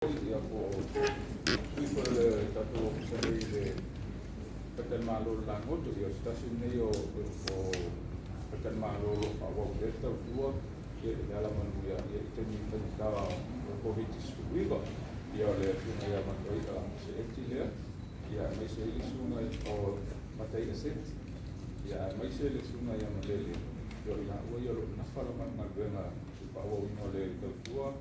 Ya po people tato Savaii le pekan malo Lagoto ya stasiun yo po pekan malo awak deta tua ya dalam ya temi tenta politis wigo ya le tuna ya matoi ka seeti ya mai se suna o matai set ya mai se suna ya malele yo la yo na fala man malbena pa wo no le tua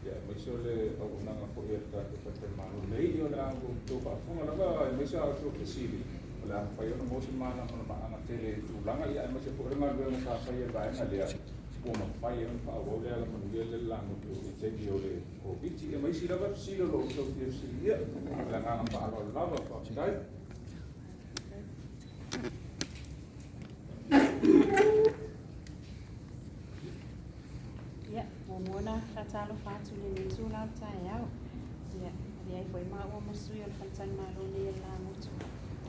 ya mesole au nanga ko eta ko temano nei yo la go to pa funga la me sa to kesili la pa yo mo si mana ko ma ana tele tu langa ya me se ko nga go ka pa ye ba na le ko ma pa ye pa wo le la mo ye le la mo to te yo le ko biti e me si la ba si lo to te si ya la nga pa lo la ba pa dai Mona fatalo fatu le tula tayao ya dia foi mau mosu yo fantan malo le la mutu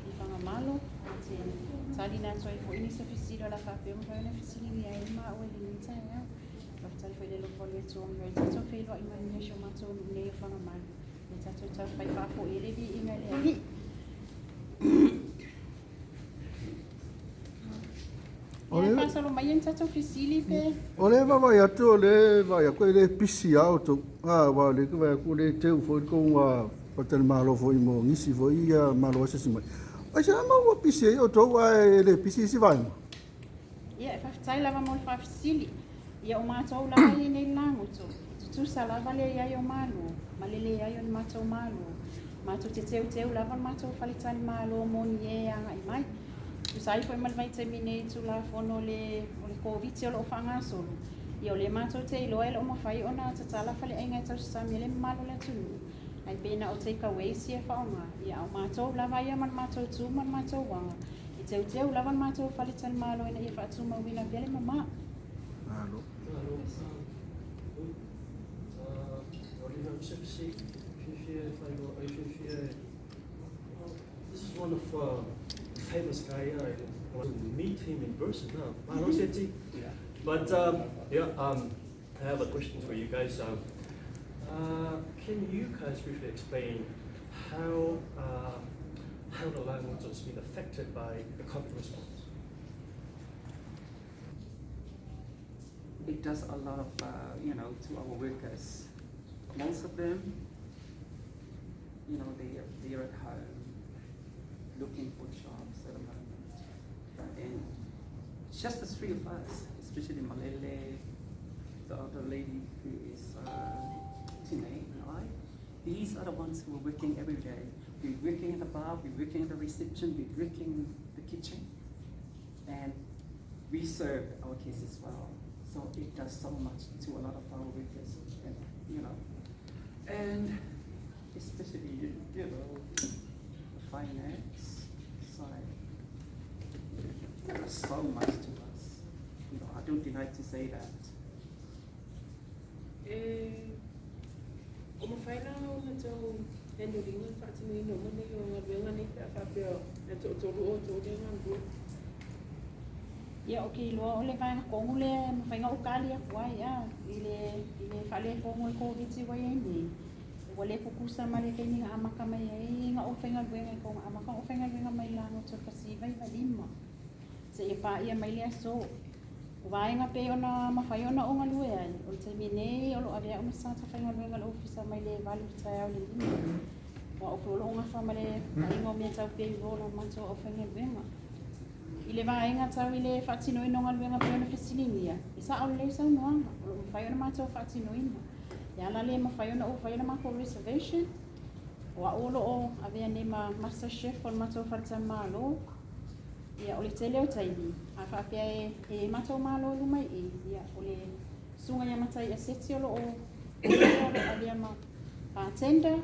I fanga malo ati tali na toi foi ni sufisilo la fa pe mo na fisili ya ma o le tayao la tali foi le lo fole to mo tato fe lo imani yo mato le fanga malo le tato ta fai fa fo ele di ingale Ole solo mai en tato fisili pe. Ole vai atu ole vai ko le pisi auto. Wa le ko ko le teu foi ko wa patel malo foi mo nisi foi ia malo se sima. Ai sa mo pisi o to wa le pisi si vai. Ia fa tai lava mo fa fisili. Ia o mato la ia nei lango to. Tu sala vale ia yo malo. Malele ia yo mato malo. Mato te teu lava mato falitan malo mo nie anga I mai. Sai foi mal vai terminei tu la fono le covid se lo fanga solo io le mato te lo elo mo fai ona tala fale ainga tu sa mi le malo le tu ai pena o take away se fa ona ia o mato la vai man mato tu man mato wa I te la van mato fale tan malo ina ia fa tu ma wina vele mama Allo. This is one of famous guy. I want to meet him in person now. But I have a question for you guys. Can you guys briefly explain how the language has been affected by the COVID response? It does a lot of, to our workers. Most of them, they're at home looking for jobs at the moment. And just the three of us, especially Malele, the other lady who is Tine, right? These are the ones who are working every day. We're working in the bar, we're working in the reception, we're working in the kitchen. And we serve our kids as well. So it does so much to a lot of our workers, and especially, the finance side. It does so much to us. I don't deny to say that. Como fai na então handling ng fatini no mo yung ngabenga ni pa pero to dengan ia okay lo ole vai na kongule mo fai nga ukali kwa ia ile fale ko mo covid si wai ni wale pukusa male kini nga amaka mai nga ofenga gwenga ko amaka ofenga gwenga mai lango to kasi vai valima se ia pa ia mai le so vai nga pe ona mafai ona o ngalue ai o termine o lo avia o sa ta fai nga gwenga lo ofisa mai le vali tsaya o le wa o lo nga fa male ai ngo mi tau pe lo manto ofenga gwenga ile vai nga tau ile fatino ino ngalue pe ona fesilingia isa o le sa no o fai ona manto fatino ino ya la le ma fai ona o fai ona ma ko reservation wa olo o avea ne ma master chef on mato falta malo ya ole tele o taili a fa pe e mato malo lu mai ya ole sunga ya matai aseti olo o avea ma bartender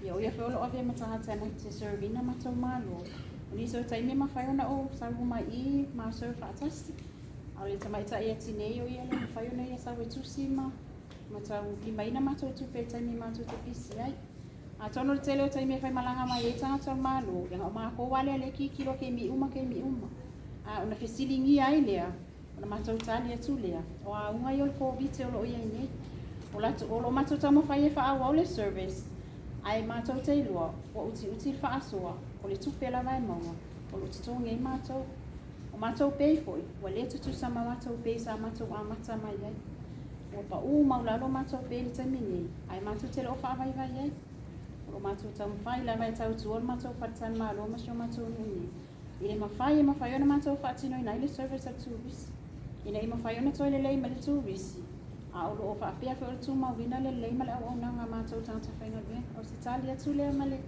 ya o ya fe olo avea mata hata mo te servina mato malo ni so taimi ma fai ona o salvu mai ma serve fantastic ole tamai ta ya tinei o ya le fai ona ya sa wetu sima mata ki mai na mato tu pe taimi mato te pisi ai a tono tele o taimi fai malanga mai e tanga tau malo yang o ma ko wale le ki kilo ke mi uma a una fesilingi ai lea ona mato tali atu lea o a unga yo ko vite o lo ia nei O lo mātou tamo whai e wha au le service. Ai mātou te ilua, o uti wha asua, o le tupe la vai maua, o lo tutonga i mātou. O mātou pei foi, o le tutu sama mātou pei sa mātou a mata mai ai. O pa maulalo mātou pei le taimini, ai mātou te lo wha vai vai ai. O mātou tamo whai la vai tau tuol mātou patan mālo masio mātou nuni. I le mawhai e mawhai ona mātou whaatino i nai le service a tūrisi. I nei mawhai ona toi le lei ma le tūrisi. A o lo fa pia fa tu ma wina le le mala o na nga ma tau tanta fa ngai o se tali atu le male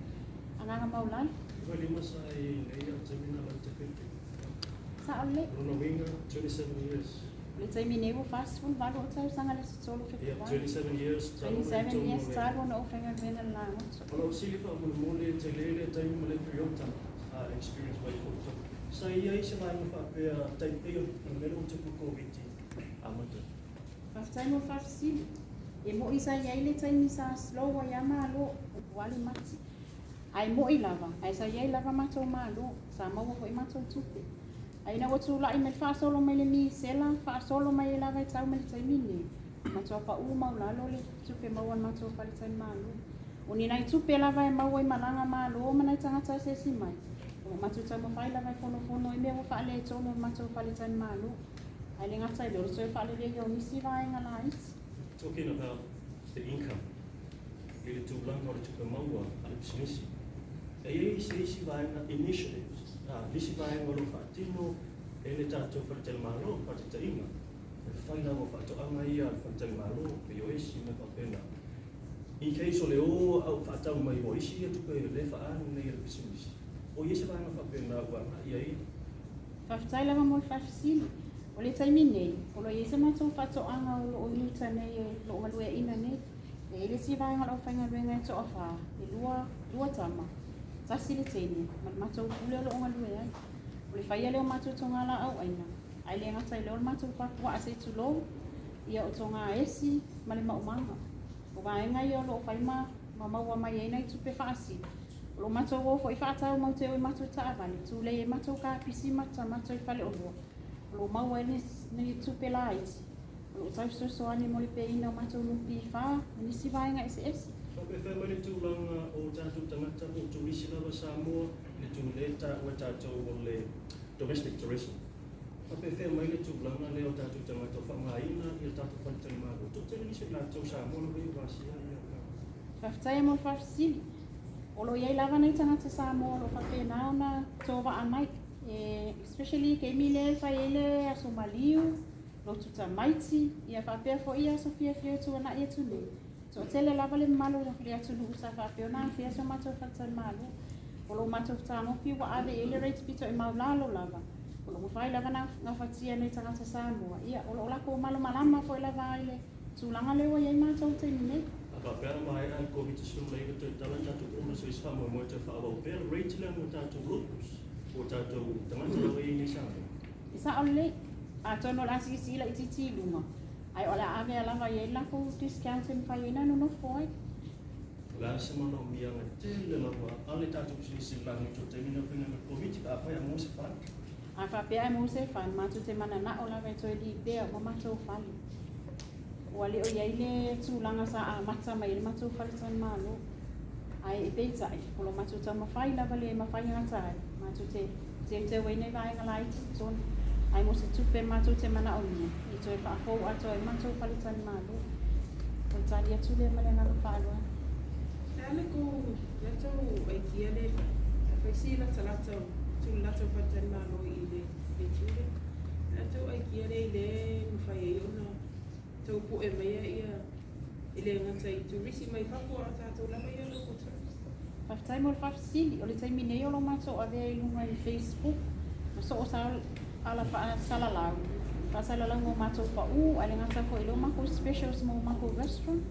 anga nga maulai Ko le masa I nei a te mina la te pete. sa ole Rono winga 27 years. le tai mi nevo fast food va lo tau sanga le solo fe Yeah, 27 years. 27 years tal no fa ngai wena la Ono sili fa mo mole te lele tai mo le priota experience by photo. Sa ia se vai mo fa pe tai pe o melo te COVID. Amata. Faftai mo fafsili. E mo isa ia ile tai ni sa slow wa ya malo wali mati. Ai mo ilava, ai sa ia lava mato malo, sa mo ko I mato tupe. Ai na watu la I me fa solo me le mi sela, fa solo mai lava I tau me le tai mini. Mato pa u mau la lo le tupe mo wan mato pa le tai malo. Uni nai tupe lava e mau I malanga malo, mana tangata se si mai. O mato tau mo fai lava fono I me mo fa le tono mato pa le tai malo. I le ngata I lo so fa le yo nisi vai ngala its. Talking about the income. Ili tu lang or tu maua al business. E se vai na initiatives. Lisi vai ngolo fatino ele tato fatel malo patita inga. Fai na mo fato anga ia fatel malo pe yo isi me papena. In case ole o au fatau mai o isi tu pe le fa anu nei al business. O isi vai na papena wa ia I. Faftai lava mo fafsili. O le taimi nei, o lo iese mātou whato anga o luta nei lo malue ina nei. E ele si vai ngalo whainga ruenga e to awha, e lua tama. Tasi le teine, mātou pule o lo malue ai. O le whaia leo mātou tonga la au aina. Ai le ngata I leo mātou pakua ase tu lo, ia o tonga esi, ma le maumanga. O vaenga I o lo whaima, ma maua mai eina I tupe whaasi. O lo mātou o fo I whaatau mau teo I mātou taavani, tu le mātou ka pisi mata mātou I whale o lua. Lo mau ni tupe la iti. Lo tau so ani mo le pe ina o matou lupi fa, ni si vai nga ese. So pe fa mai tu lang o tatu tangata mo tu isi lava Samoa le tu leta o tatu o le domestic tourism. Fa pe fa mai tu lang le o tatu tangata fa mai na le tatu fa te ma o tu te ni se na tu Samoa le va si ya. Faftai mo fafsili. O lo yai lava nei tangata Samoa lo fa pe na tova anai. Especially ke mile fa ele a Somaliu lo tuta maiti ia fa pe fo ia Sofia fio tu na ia tu le so tele lava le malo le atu lu sa fa pe na fia so mato fa tan malo o lo mato ta mo fi wa ave ele rate pito e maulalo lava o lo fa lava na fa tia nei tanga sa Samoa ia o lo la ko malo malama fo lava ile tu langa le wa ia mato te ni Aba pera mai an COVID so le to tala tatu o so isfa mo te fa o per rate le mo tatu locus o tatu tamata lo ni sa isa ole a tono la si la ititi lunga ai ola ave ala vai ela ko discount en fa ina no foi la semana o mia nga tele la wa ale tatu si la ni to termina fina me COVID a fa mo se fa a fa pe ai mo se fa ma tu te mana na ola ve to di be o ma to fa wali o ia ile tu langa sa a mata mai ma tu fa tan malo ai pe tai ko lo ma tu ta ma fa ila vale ma fa nga tai ma tu te we ne vai nga lai ton ai mo se tu pe ma tu te mana o ni I to fa fo a to ma tu fa tan malo o ta dia tu le ma na fa lo Dale ko lato ai kia le fa si la talato tu lato fa tan malo I le chule lato ai kia le fa yo no to po e mai ia ile ngata I tu risi mai fa ko ata to la mai lo ko Faftai mo fafsili, o le taimi nei o lo mato ave ai lunga I Facebook, ma so o sa ala fa salalau. Fa salalau mo mato pa ai le ngata ko ilo mako specials mo mako restaurant,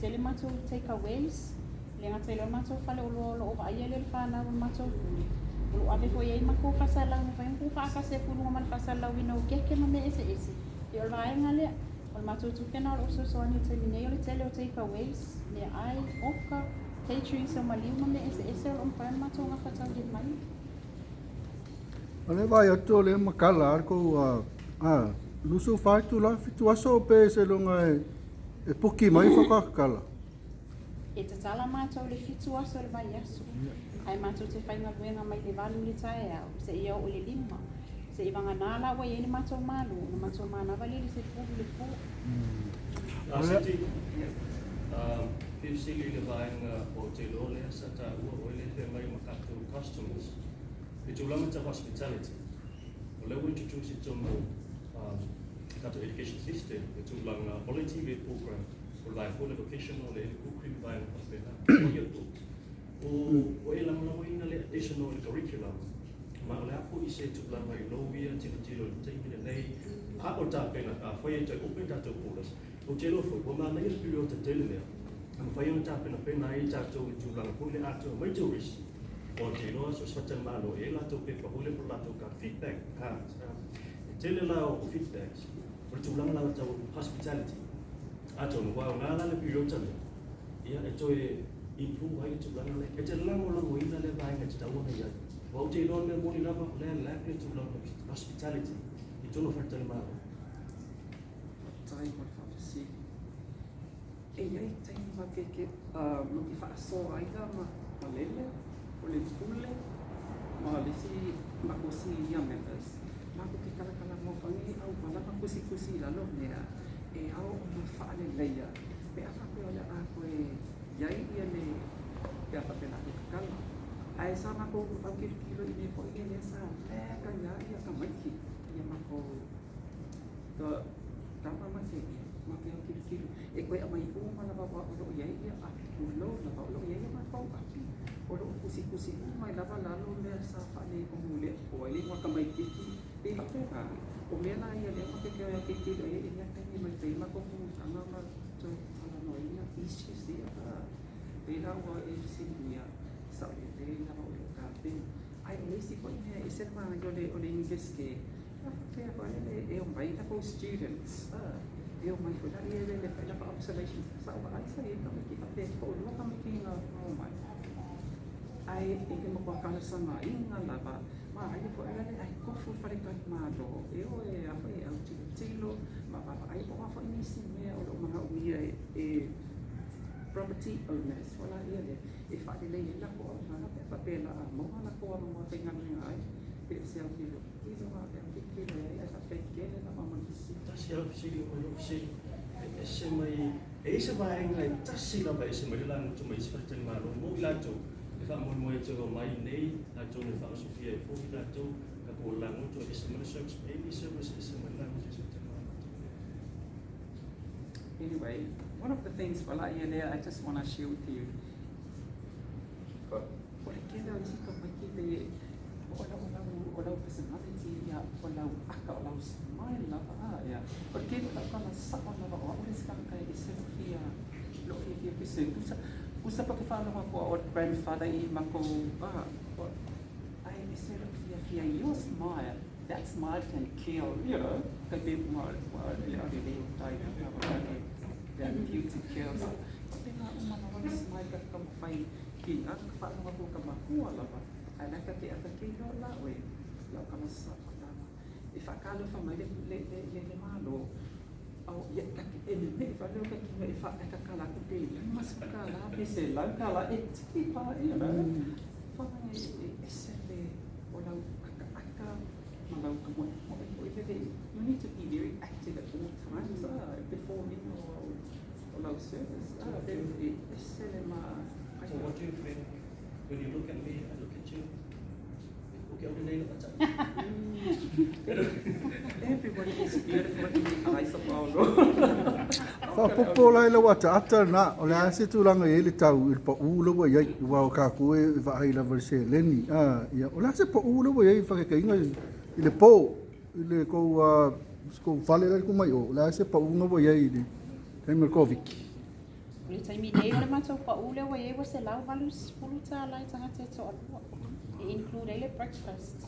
te le mato takeaways, le ngata ilo mato fale o lo o ai le fa na mato o lo ave ko ai mako fa salalau mo fa ko fa ka se pulu mo fa salalau ino keke ma me ese. E o vai ngale, o mato tu pena o so ani taimi nei o le tele o takeaways, le ai oka catering sa maliu me ese o pa mato nga fa tau di mai. Ale vai atu le makala ko lusu fai tu la fitu aso pe se longa E puki mai whakakala. E te tala mātou le fitu aso le vai aso. Ai mātou te whainga wenga mai le walu le tae au, se ia o le lima. Se i wanga nāla wa i ni mātou malu, na mātou mānawa le se fūru le fū. Siti, whiwsili le vaenga o te lole sa ta ua o le whi mai makato customers. E tūlama ta hospitality. O leo introduce it tomu kato education system, e tūlanga ole TV program, o lai full vocational le kukri vaenga pawhena, o ia tū. O e lamalawa ina le additional curriculum, ma ole apu i se tūlanga i loia, tilo teimine nei, a o tā pena, a whai e tai open tātou pulas. O te lofo, o mana i spiri o te tele lea. Ang whai o tā pena i tātou i tūlanga pule ato mai tourist. O te loa so swatan malo e lato pe pahule po lato ka feedback cards. Tele lao o feedbacks. O tūlanga lao tau hospitality. Ato no wao ngā lana piri o tale. Ia e toi improve ai tūlanga le. E te lango ina le vaenga te tau nei ai. O te loa me moni lava o lea lea tūlanga hospitality. I tono whatale malo. Tai mo whawhasi. E iai taimi ma keke, i whaaso aiga ma lele, o le fule, ma le si makosi ia members. Mako ke kalakala mo whangi au malapa kusi lalo mea, e au o ma whaale leia. Pe a whape ole a koe iai ia le pe a whape na kala. Ai sa mako au kilo i me fo i le sa ka iai ia ka maiki. Ia mako tama maki, maki au kilo. E koe a mai uma lava wa olo iai ia a kulo, lava olo iai ia mako api. Olo kusi mai lava lalo lea sa whane o mule. O ele waka mai kiki, e hapera. O mea na ia lea maki keo ia kilo e ia teni mai tei mako kumutanga ma tau alanoia issues ia. E rawa e sinuia sa ole te lava olo kape. Ai ole si po mea e selma ole ingeske. Pea whaele e o mai tako students. E o mai whulari e le whaelapa observations. Sa o aisa e ka miki hape ko lua ka miki ngā o mai. Ai e ke mokua kalasanga inga lava. Ma ai e whaele ai kofu wharekai mālo. E o e awha e au tilo. Ma papa ai po awha i nisi mea o lo mga umia e property owners. Wala ia le e whaele e lako o ngana pe whapela a moha lako a mga whainga ai. Pe se au kilo. Kilo a pe kilo e a whaikele na mamanisi. Tasi au siri o lo siri. E se mai, e se vaenga e tasi lava e se mai lana tu mai sifatani malo. Mo i lato, e wha mo e tō mai nei, lato ne wha asofia e fōki lato, ka ko lana tu e se mai service, baby service e se mai lana tu sifatani malo. Anyway, one of the things I just want to share with you. Ole kena o si ka mai ki te olau personality ya olau aka olau smile lava ya. Porque olau kala sapa lava o ole ska kai e se fia lo fia pise usa pa ke fala ko o grandfather I mako ai e se lo fia your smile, that smile can kill, you know, ka be mo le ade le tai ka that beauty kills. Tapi na umana wala smile ka ka fai ki ak fala ko ka makua lava. Ai naka te ata ki no la we la kama sa pa e whakalo wha mai le malo au ia ka e me fa lo ka ki me fa ka kala ko te mas kala pe se la kala e tiki pa ia na fa e se le o la aka malo ka mo o you need to be very active at all times before me or la service e se le ma. So what do you think when you look at me, I look at you? Okay, everybody is beautiful in the eyes of our Lord. Whapopo lai la wata ata na, o le ase tūlanga e le tau il pa ulawa iai, wao ka koe e wahai la verse leni. O le ase pa ulawa iai whakakainga I le pō, I le kou whale lai kumai o, le ase pa ulawa iai I le taimir koviki. O le taimi nei o le mātou pa ule wa e wa se lau walu spulu tā lai tangata e toa lua. E include ele breakfast.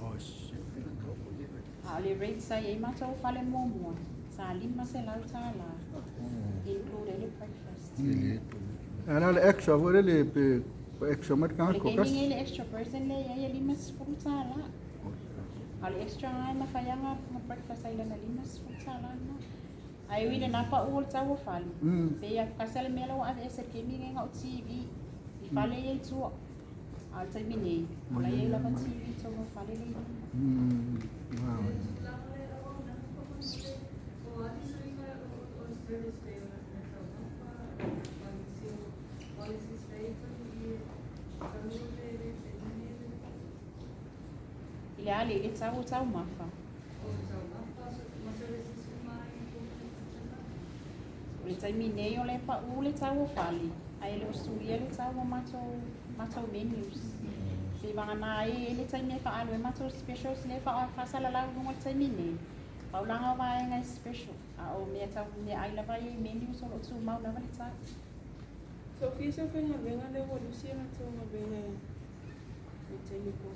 A le rate sa e mātou whale mua. Sa lima se lau tā la. Include ele breakfast. Ana le extra, vore le pe extra mat ka ko kas. Le extra person le e lima spulu tā la. A le extra ngai mawhaianga ma breakfast ai lana lima spulu tā la. Ai wile na pa ul tau fali. Pe ya kasale melo a ese kemi nga o TV. I fale ye tu. Al tai mini. La ye la pa TV to mo fale le. Wow. Ile ali ile tau mafa. Ule tai mine o le pa ule tau fali. Ai le usuia le tau mato menus. Se vanga na ai le tai me fa alu mato specials le fa sala la ngo tai mine. Paulanga vai ngai special. A o me tau me ai la vai menus o tu mau na vai tau. So fiso fenga venga le volusia na to ma venga. Le tai me ko.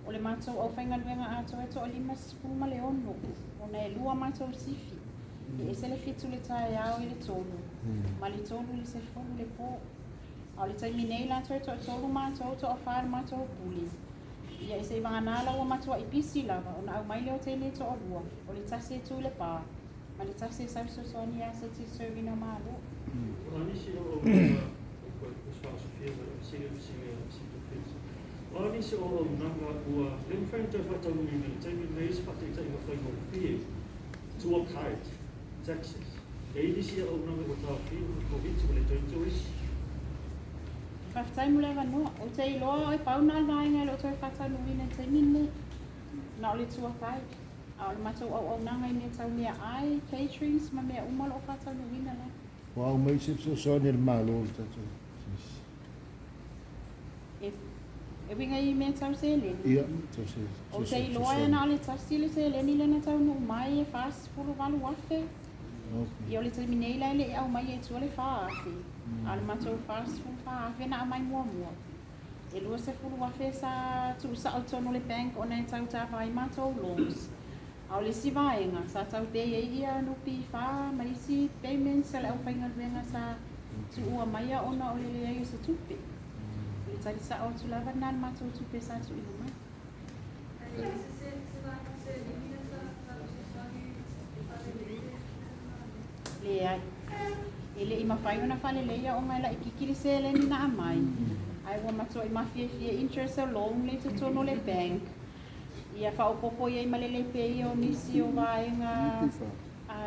O le mato o whainga luenga ato e to o lima spuma le ono. O na e lua mato sifi. E se le fitu le tae au i le tolu. Ma le tolu le se fonu le po. A le tai minei la to e to tolu mato to o whaar mato o puli. Ia e se vanganala ua mato i pisi lava. O na au mai leo tene to o lua. O le tase tu le pā. Ma le tase sau sosoni a se ti servina malo. Anisi o Oni se o nanga ua lemfrenta fatau ni me taimi leis fatai tai wa fai mo pie to a card Texas. Ei se o nanga o tau fi ko vit o le tois. Whaftai mule wano, o te iloa o pau na alwai ngai lo toi whatau no wina te mine. Na o le tua kai. A o le matou au nanga i mea tau mea ai, caterings, ma mea umalo o whatau no wina la. Wow, mai se so ni malo tatu. E winga i mea tau se leni. Ia, so se. O te iloa e na o le tasi le se leni le na tau no mai e fast fulu walu wafe. I o le te minei la ele au mai e tua le whaafi. A le matou fast fulu whaafi na amai mua mua. E lua se fulu wafe sa tu sa o tono le bank o na tau ta vai matou loans. A o le si vaenga sa tau te e ia nupi wha marisi payments sa le au whainga luenga sa tu ua maia ona o le lea sa tupe. Le tari sa o tu lava nan matou tupe sa tu ilu mai. Le ai. Ele i mawhai ona whale leia o ngai la i kikiri se le ni na amai. Ai wa matua i mafia fia interest alone le te tono le bank. Ia wha o popo ia i malele pe i o nisi o vaenga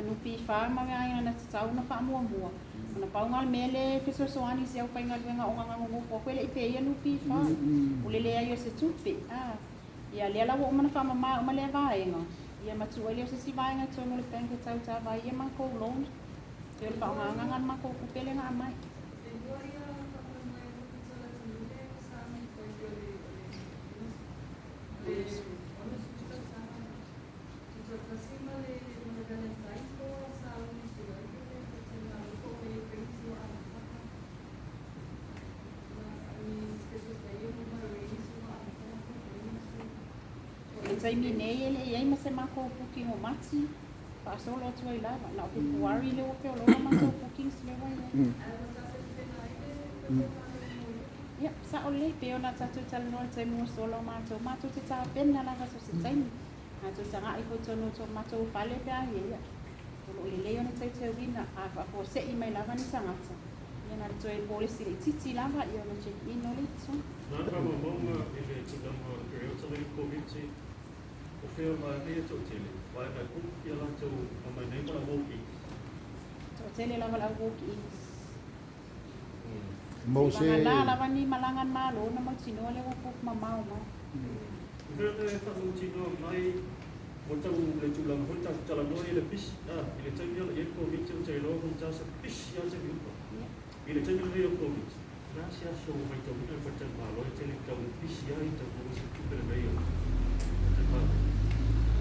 nupi wha ma mea ina na tatau na wha mua mua. Ona paunga mele fiso soani se au whainga luenga o nganga ngofo kwele i pe ia nupi wha. Ulele ai o se tupe. Ia lea lawa o mana wha mama o malea vaenga. Ia matua ili o se si vaenga tono le bank e tau ta vai ia mako loan. Ia le wha o nganga mako kupele nga amai. Tai minei ele iai ma se mako booking o mati. Pa solo atu ai lava. Na o February le o peo loa mako bookings le wai. Ia, sa o le peo na tatu talanoa tai mua solo mato. Mato te ta pena lava so se taimi. Mato tanga i kotono to mato pale pe a ia. Tolo le leo na tai te wina. A whako se i mai lava ni tangata. Ia na toi polisi le titi lava. Ia na check in o le so. Nā kama maunga i le tinama periota le COVID-19. O whea mai hea tō tele, vai mai kuki a lātou a mai nei mana walk-ins. Tō tele lava la walk-ins. Mo se. Langa la lava ni malangan malo na mautinoa le wapuk mamau ma. Whea te whakau tino mai, mo tau le tūlanga hoi tātou talanoa i le pisi. I le taimi ala i e COVID-19 o te iloa hon tāsa pisi a te viupa. I le taimi ala i o COVID. Nāsi aso mai tau hina whatai malo i tele tau pisi a i tau kua se tūpere mei o.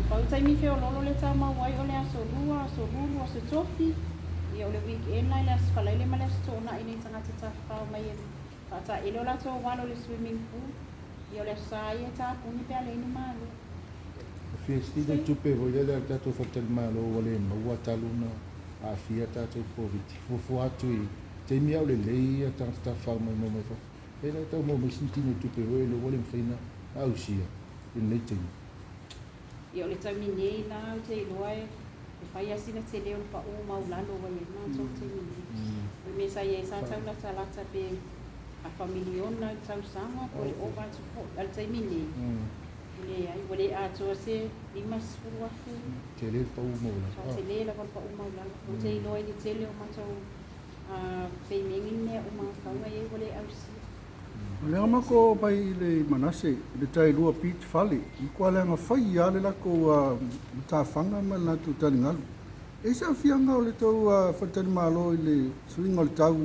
Pau taimi feo lolo le tau mawai o le aso lua, aso lulu, aso tofi. Ia o le weekend lai le aso whalaile ma le aso tōna i nei tangata tawhau mai e. Whata ele o la tō walo le swimming pool. Ia o le aso sāi e tā puni pe ale ni malo. Fiesti de tupe voi le tato fatel malo wale maua taluna a fia tato COVID. Fufu atu i te mi au le lei a tangata tawhau mai mo mai fa. E la tau mo mai sintino tupe voi le wale mwhaina au sia. In le tingi. Ia o le tau minei nā o te iloa e whaia sina te leo pa o maulalo wa e mātou te mini. Me sa ia sa tau lata pe a familiona tau sanga ko le o watu po al te mini. Le ai wale a toa se limas fuafu. Te le pa o maulalo. Te le la pa o maulalo. O te iloi ni te leo mātou pe mengine o mākaunga e wale au si. Le amako pai le manase le tai lua beach fale I kwa le nga fai ya le lako ta fanga ma na tu tani ngalu e sa fianga o le tau fatani malo I le swing o le tau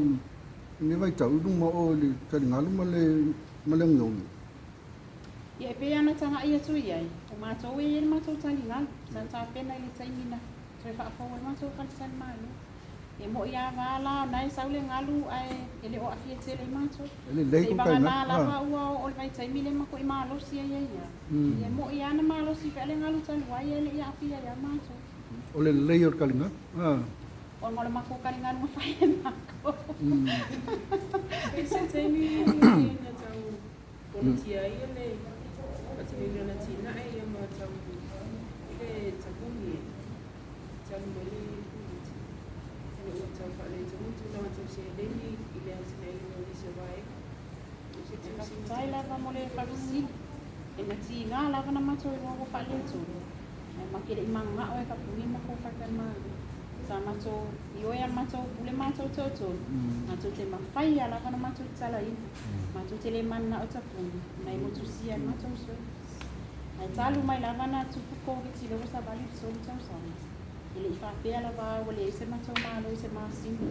ne vai tau ma o le tani ngalu ma le ngongi ia e pe ana tanga ia tu ia o mātou e mātou tani ngalu sa pena I le taimina so e whaafau o mātou kaltani malo e mo ia wala nai saule ngalu ai ele o afia tele macho ele lei ko kai na la wa o le vai tai mile mako I malo si ia e mo ia na malo si fele ngalu tan wai ele ia afia ia macho o le lei o kalinga o ngole mako kalinga no fai mako Ese tai mile na tau politia ia le pati mile na tina ai ia ma tau le tabuni tau mele tau whale te mutu na tau se leni I le antinei no le Savaii. tai lava mo le whakisi e na ti ngā lava na macho I rogo whale tu e makere I manga o e ka pungi mako whakamari sa macho I oia macho ule macho toto macho te mawhai a lava na macho tala I macho te le mana o tapungi na I motu sia macho so ai talu mai lava na tupu kōwiti lewa Savaii so I tau sama Ile I whapea lava wale se macho malo se masini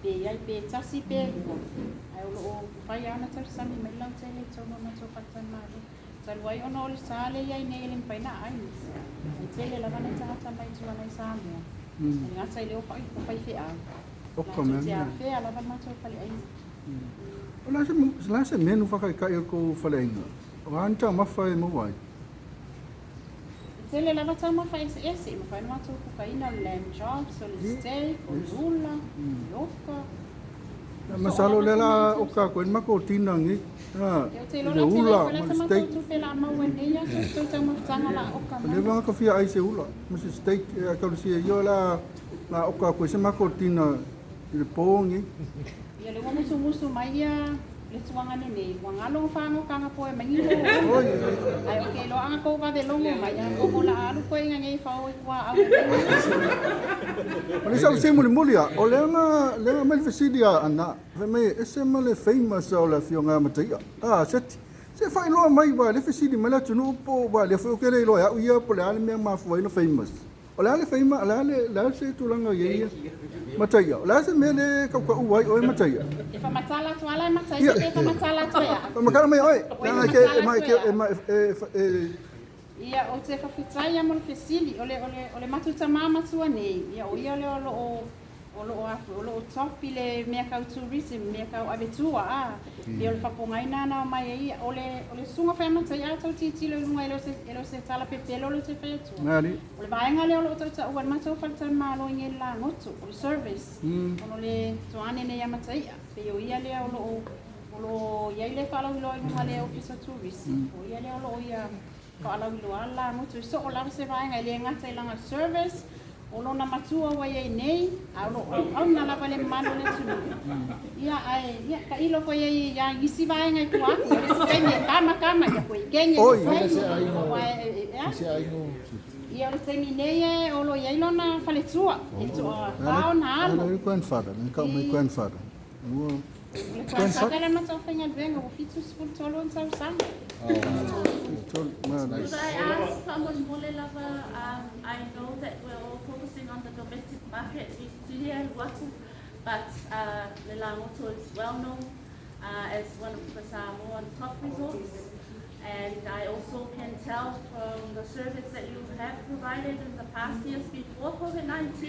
pe ai pe tasi pe ai o whai ana tau sami mai lau tele tau macho whatan malo talu ai ono o le sale ai nei ele mpai na ai ai tele lava na tahata mai tua mai Samoa ai ngata I leo whai whea Oka mea Te a whea lava macho whale ai o la se menu whakai kai o ko whale inga o anta mawhai mo wai Tele lava tau mawhai ese mawhai na macho kukaina o lamb chops o le steak o lula yoka masalo le la o ka ko en mako tina ngi le ula ma steak tu pela mau e nei tu tau mawhtanga la oka le va ka fia ai se ula ma se steak ka si yo la o ka ko se mako tina le pongi ia le musu mai ia le tuanga nei wangalo whango kanga poe mangiro ai okay lo anga ko va de longo mai ia ko la alu ko inga ngai fa o kwa au Ole sa se muli muli o le nga mai fesidia ana ve me ese male famous o la fionga matia se fai lo mai ba le fesidi mala tunu po ba le fo kele lo ya ia po le ale me ma fo no famous o le ale famous la se tu langa ye matia la se me le ka ka uai o matia e fa matala tu ala matia e fa matala tu ya fa makara mai oi na ke ia o te whawhitai a mole fesili ole matuta mama tua nei ia o ia o lo topi le mea kau tourism mea kau abetua ia ole whapongaina na mai ia ole sunga whamata ia tau titilo lunga elo se tala pepelo le te whetua ole vaenga le olo tau tau wan matau whaktan malo inge la ngoto ole service ono le toane ne amata ia pe o ia le olo ia le whalau ilo inga le officer tourism o ia le olo ia ka ala wilo ala mutu so o lava se vaenga ile ngata ilanga service o lona matua wa ye nei au na lava le mano le tunu ia ka ilo ko ye ya ngisi vaenga tu aku se me kama ya ko ikenge ia o temi nei o lo ye lona fale tua e tu ka ona alo grandfather ka my grandfather Grandfather na tau whainga duenga o fitu sifuru tolo on tau sama. Could I ask someone more lava? I know that we're all focusing on the domestic market in Tiria and Watu, but the Lagoto is well known as one of the Samoan top resorts. And I also can tell from the service that you have provided in the past years before COVID-19